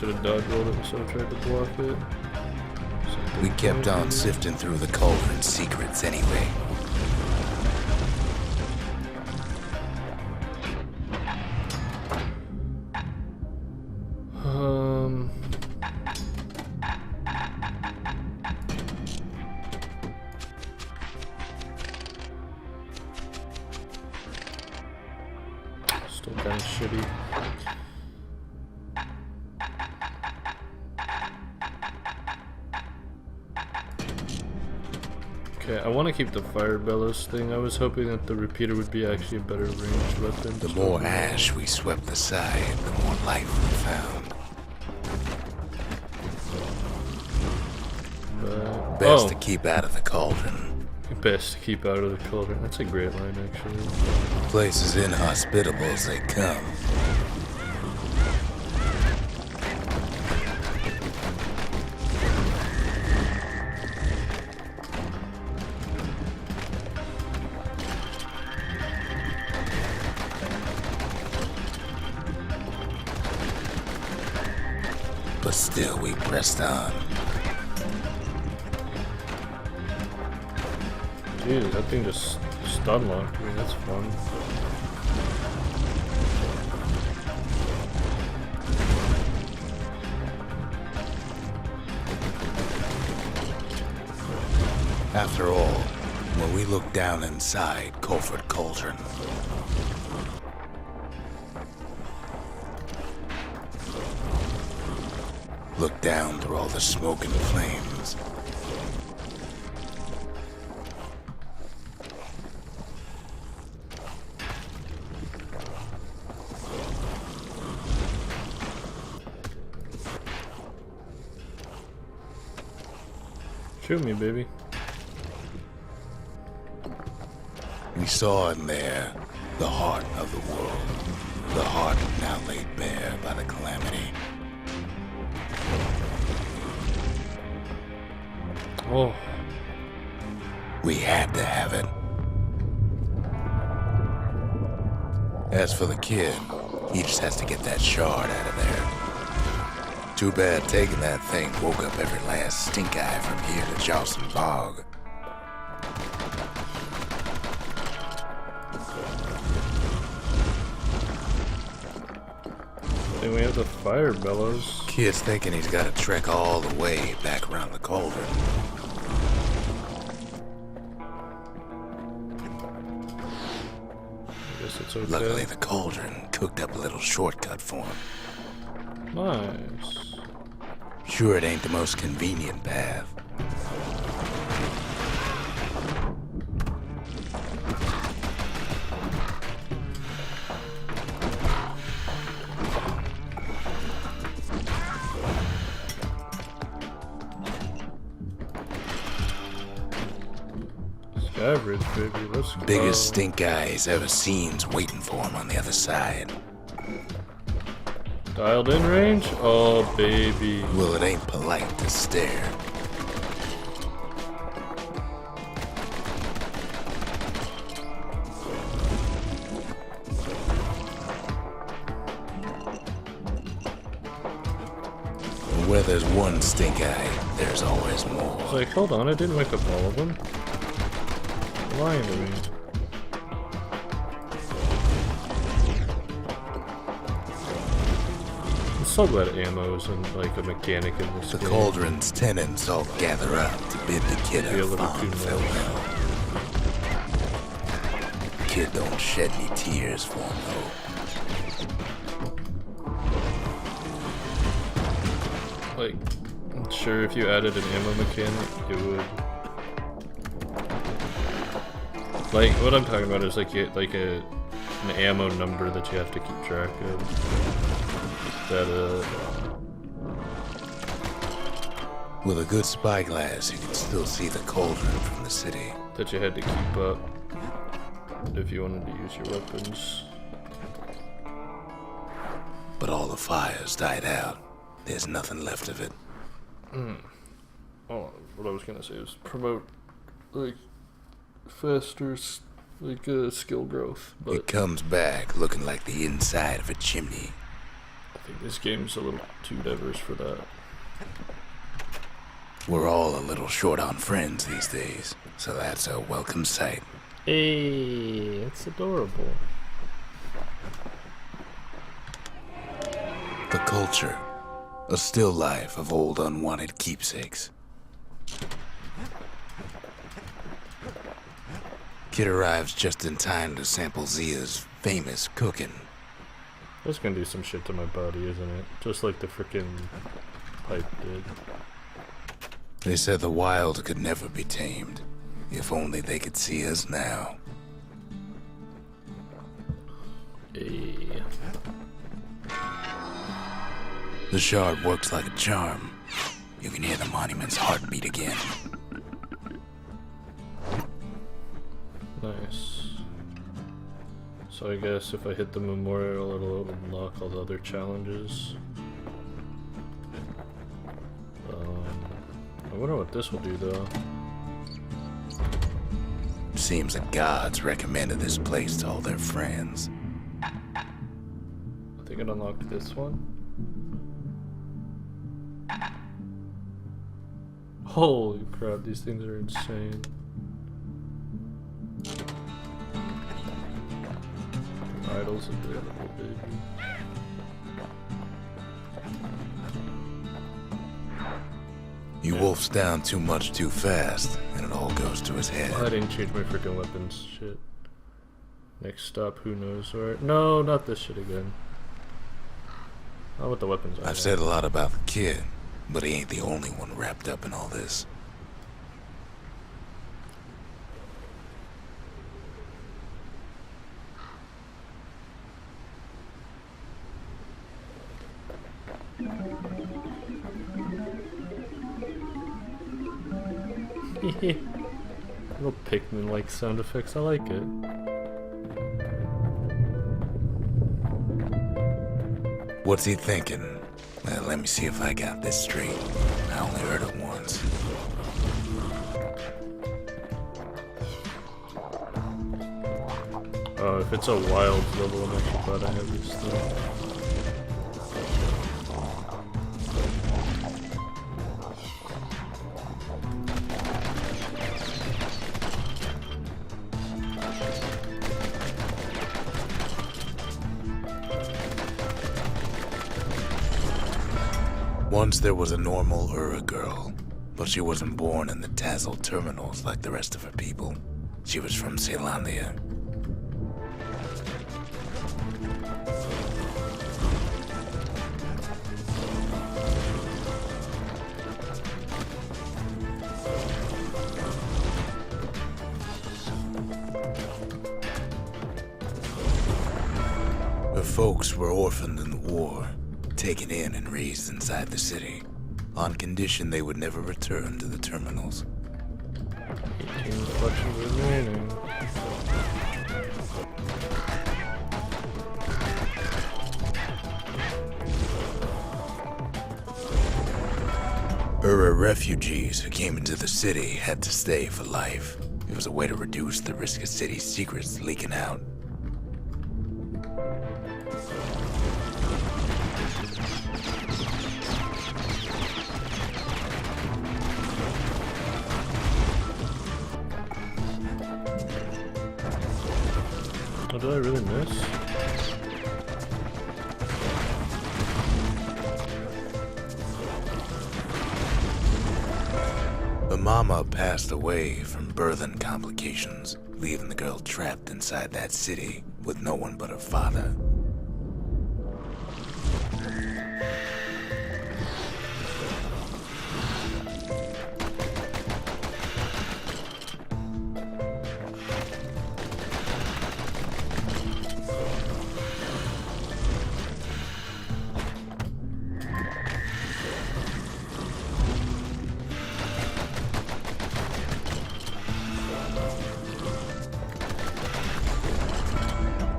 should have dodge rolled it instead of tried to block it. We kept on sifting through the cauldron's secrets anyway. Still kind of shitty. Okay, I want to keep the fire bellows thing. I was hoping that the repeater would be actually a better ranged weapon. The more ash we swept aside, the more life we found. Best to keep out of the cauldron. Best to keep out of the cauldron. That's a great line, actually. Place as inhospitable as they come. But still we pressed on. Jeez, that thing just stun locked me. That's fun. After all, when we looked down inside Culford Cauldron, looked down through all the smoke and flames, shoot me, baby. we saw in there the heart of the world, the heart now laid bare by the calamity. Oh. We had to have it. As for the kid, he just has to get that shard out of there. Too bad taking that thing woke up every last stink eye from here to Charleston Bog. Then we have the fire bellows. Kid's thinking he's got to trek all the way back around the cauldron. It's okay. Luckily, the cauldron cooked up a little shortcut for him. Nice. Sure, it ain't the most convenient path. Average, baby. Let's go. Biggest stink eye he's ever seen's waiting for him on the other side. Dialed in range? Oh, baby. Well, it ain't polite to stare. Where there's one stink eye, there's always more. It's like, hold on, I didn't wake up all of them. You're lying to me. I'm so glad ammo isn't like a mechanic in this game. The cauldron's tenants all gather up to bid the kid a fond farewell. Kid don't shed any tears for him, though. Like, I'm sure if you added an ammo mechanic, it would. Like, what I'm talking about is like an ammo number that you have to keep track of. That With a good spyglass, you can still see the cauldron from the city. that you had to keep up if you wanted to use your weapons. But all the fires died out. There's nothing left of it. Oh, what I was gonna say was promote like faster skill growth. But It comes back looking like the inside of a chimney. think this game's a little too diverse for that. We're all a little short on friends these days, so that's a welcome sight. Hey, it's adorable. The culture, a still life of old unwanted keepsakes. Kid arrives just in time to sample Zia's famous cooking. That's gonna do some shit to my body, isn't it? Just like the frickin' pipe did. They said the wild could never be tamed. If only they could see us now. Hey. The shard works like a charm. You can hear the monument's heartbeat again. Nice. So I guess if I hit the memorial, it'll unlock all the other challenges. I wonder what this will do though. Seems the gods recommended this place to all their friends. I think it unlocked this one. Holy crap, these things are insane. Idols of the little baby. He wolfs down too much too fast, and it all goes to his head. I didn't change my freaking weapons. Shit. Next stop, who knows where? No, not this shit again. Not with the weapons. I've said a lot about the kid, but he ain't the only one wrapped up in all this. Little Pikmin-like sound effects, I like it. What's he thinking? Well, let me see if I got this straight. I only heard it once. If it's a wild level, I'm actually glad I have this thing. Once there was a normal Ura girl, but she wasn't born in the Tassel terminals like the rest of her people. She was from Celandia. Her folks were orphaned in the war, taken in and raised inside the city, on condition they would never return to the terminals. 18 reflections remaining. Ura refugees who came into the city had to stay for life. It was a way to reduce the risk of city secrets leaking out. Oh, did I really miss? Her mama passed away from birthing complications, leaving the girl trapped inside that city with no one but her father.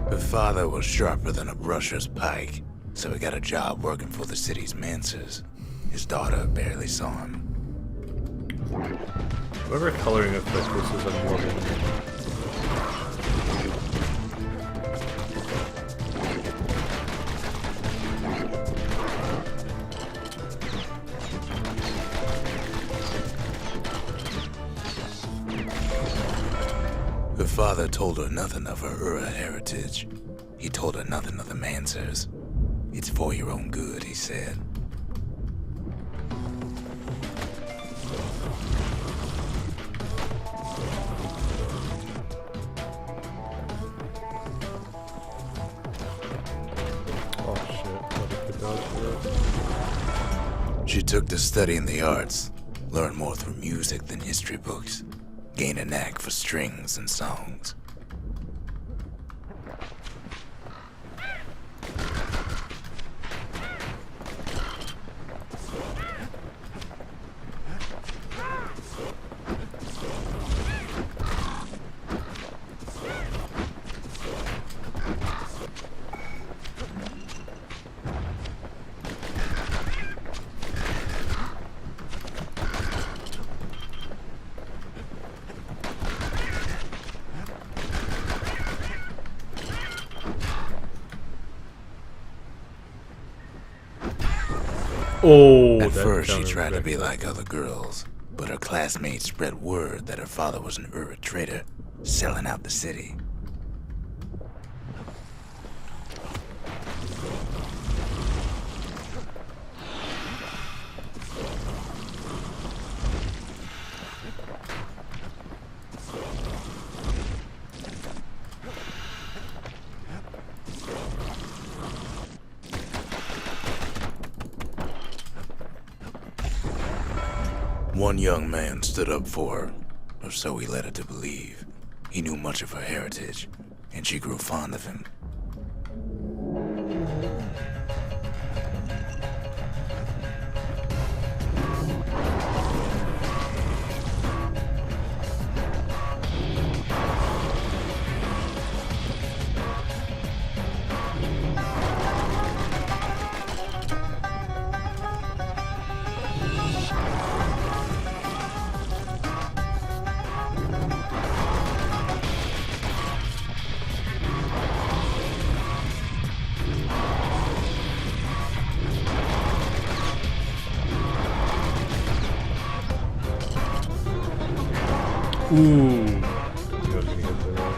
Her father was sharper than a brusher's pike, so he got a job working for the city's mancers. His daughter barely saw him. Whatever coloring effect this is, I'm loving it. father told her nothing of her Ura heritage. He told her nothing of the Mansers. It's for your own good, he said. Oh shit, what a good dodge for She took to studying the arts, learned more through music than history books, gained a knack for strings and songs. Oh, At first, she tried to be like other girls, but her classmates spread word that her father was an Ura trader, selling out the city. One young man stood up for her, or so he led her to believe. He knew much of her heritage, and she grew fond of him. Ooh. I was gonna get to that.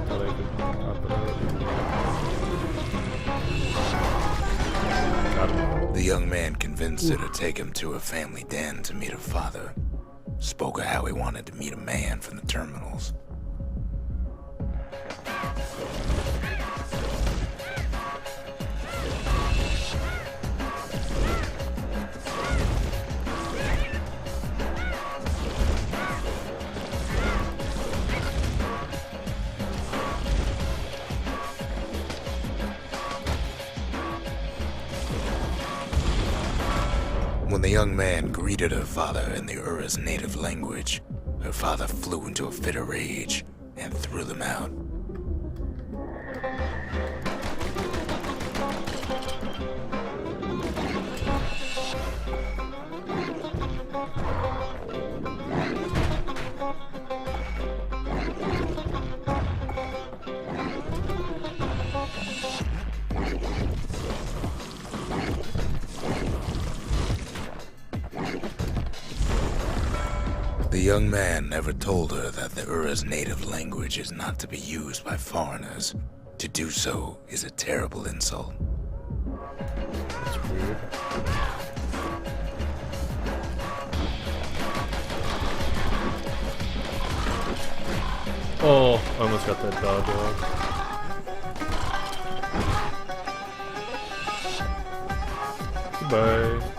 Thought I could pop it out. Got him. The young man convinced her to take him to her family den to meet her father. Spoke of how he wanted to meet a man from the terminals. When the young man greeted her father in the Ura's native language, her father flew into a fit of rage and threw them out. The young man never told her that the Ura's native language is not to be used by foreigners. To do so is a terrible insult. That's weird. Oh, I almost got that dodge off. Goodbye.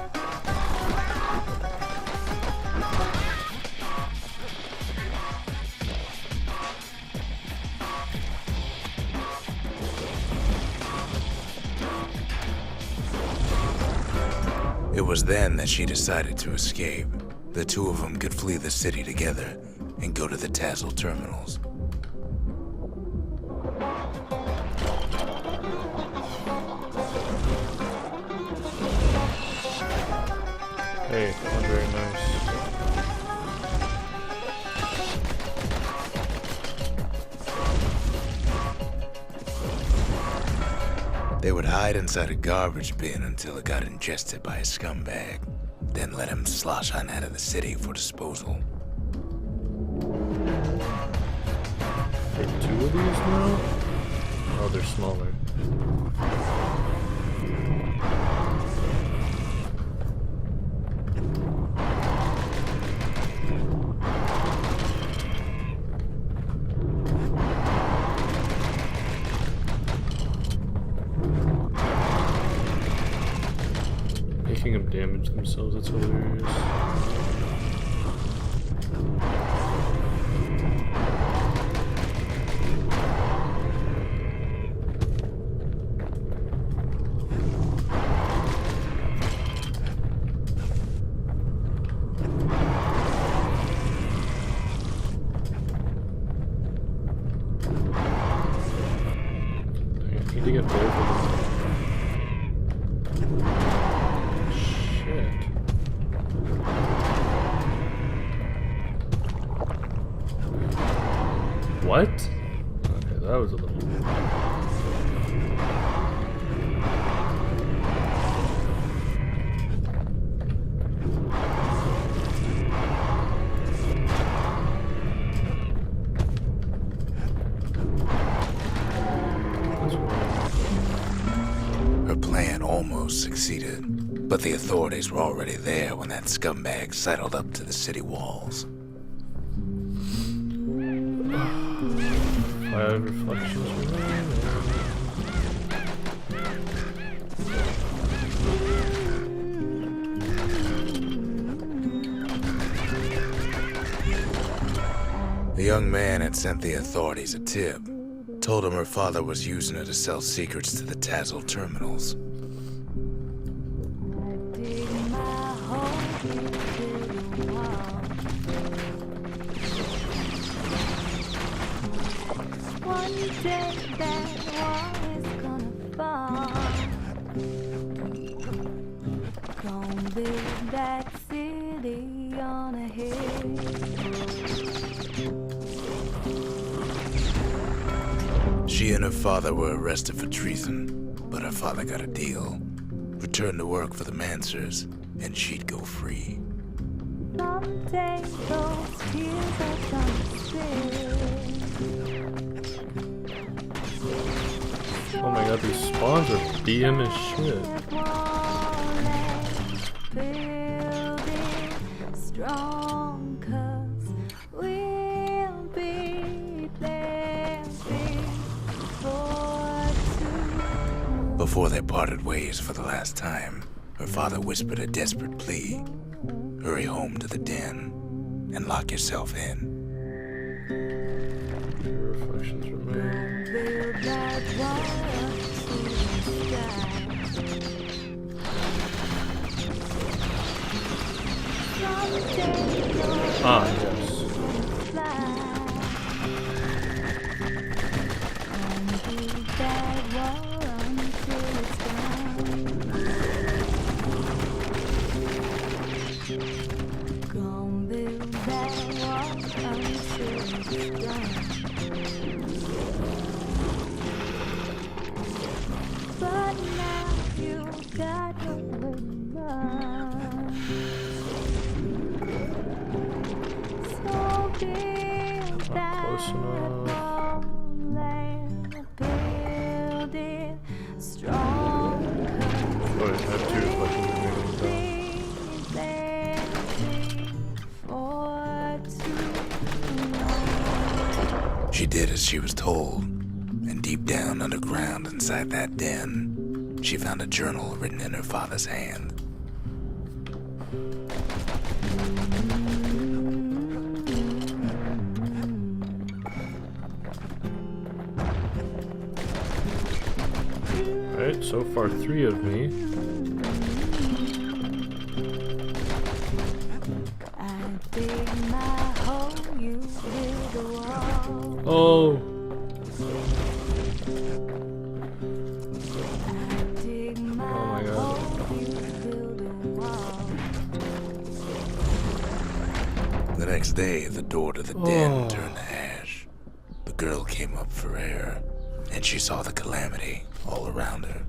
It was then that she decided to escape. The two of them could flee the city together and go to the Tassel terminals. Hey, not very nice. They would hide inside a garbage bin until it got ingested by a scumbag. then let him slosh on out of the city for disposal. There are 2 of these now? Oh, they're smaller. Making them damage themselves, that's hilarious. I need to get both of them. Shit. What? Okay, that was a little... Her plan almost succeeded, but the authorities were already there when that scumbag sidled up to the city walls. 5 reflections remaining. The young man had sent the authorities a tip, told him her father was using her to sell secrets to the Tazzle terminals. One day that wall is gonna fall. Gonna build that city on a hill. She and her father were arrested for treason, but her father got a deal. Returned to work for the Mansers, and she'd go free. Someday those tears are gonna spill. Oh my god, these spawns are BM as shit. Strong, 'cause we'll be there for two. Before they parted ways for the last time, her father whispered a desperate plea. Hurry home to the den and lock yourself in. Reflections remain. Build that wall up to the sky. Someday you'll Ah, yes. fly. And build that wall until it's done. Gonna build that wall until it's done. But now you gotta run. So build that close enough. wall and build it strong. Oh, I have 2 reflections remaining. Be there for too long. She did as she was told, and deep down underground inside that den, she found a journal written in her father's hand. Alright, so far 3 of me. I dig my hole, you build a wall. Oh! I dig my my God. hole, you build a wall. The next day, the door to the den turned to ash. The girl came up for air, and she saw the calamity all around her.